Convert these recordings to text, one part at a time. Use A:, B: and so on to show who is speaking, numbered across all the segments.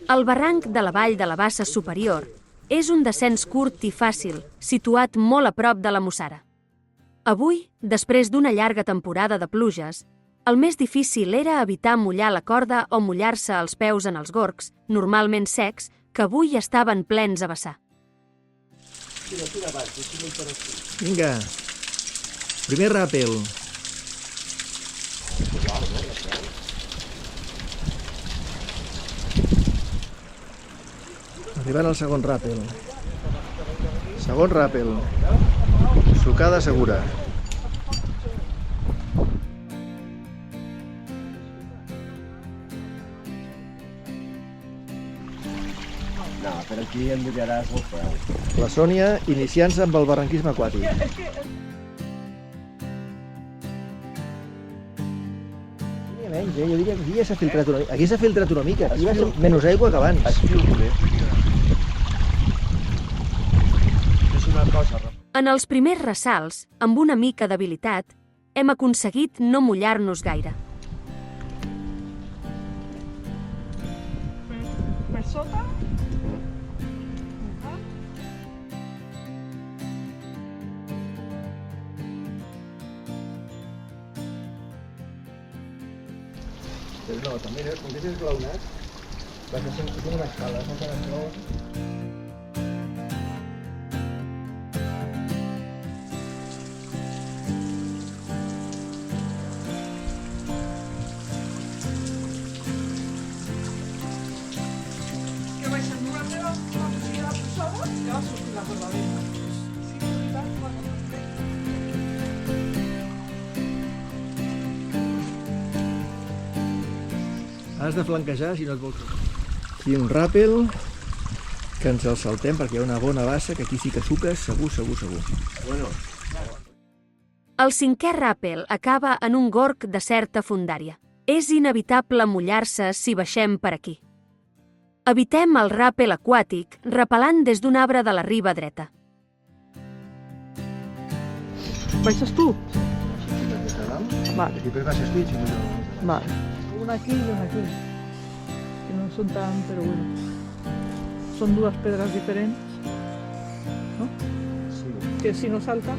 A: El barranc de la vall de la Bassa Superior és un descens curt i fàcil, situat molt a prop de la Mussara. Avui, després d'una llarga temporada de pluges, el més difícil era evitar mullar la corda o mullar-se els peus en els gorgs, normalment secs, que avui estaven plens a vessar.
B: Vinga, primer ràpel. Arribant al segon ràpel. Segon ràpel. Sucada segura.
C: No, però aquí em mullaràs molt peu.
B: La Sònia iniciant-se amb el barranquisme aquàtic. Menys, jo diria que aquí ja s'ha filtrat una mica. Aquí s'ha filtrat una mica. Aquí va ser menys aigua que abans.
C: Es filtra. És una cosa...
A: En els primers ressalts, amb una mica d'habilitat, hem aconseguit no mullar-nos gaire.
D: Per sota?
B: Però no, també, com que és esglaonat, va ser una escala, no s'ha d'esglaonat.
D: Que vaig a endur la meva la posada i va sortir la verdadera. Sí, és veritat, bueno,
B: Has de flanquejar si no et vols... Aquí un ràpel, que ens el saltem perquè hi ha una bona bassa, que aquí sí que suques, segur, segur, segur.
C: Bueno,
A: El cinquè ràpel acaba en un gorg de certa fondària. És inevitable mullar-se si baixem per aquí. Evitem el ràpel aquàtic repelant des d'un arbre de la riba dreta.
D: baixes tu?
C: aquí
D: Vale,
B: Després baixes tu i si no...
D: vale. Una aquí y una aquí. Que no son tan, pero bueno. Son dues pedres diferents, ¿no?
C: Sí.
D: Que si no salta...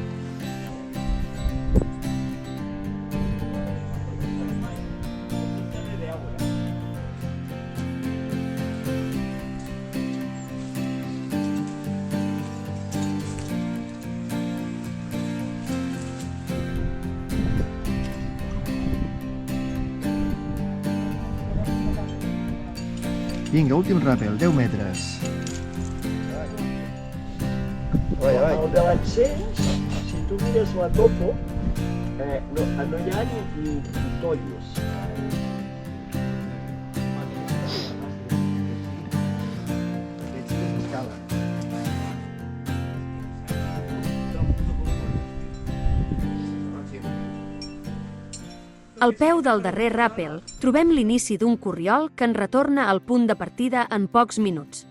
B: Vinga, últim ràpel, 10 metres.
C: El de l'accés, si tu mires la topo, no hi ha ni tolles.
A: Al peu del darrer ràpel trobem l'inici d'un corriol que ens retorna al punt de partida en pocs minuts.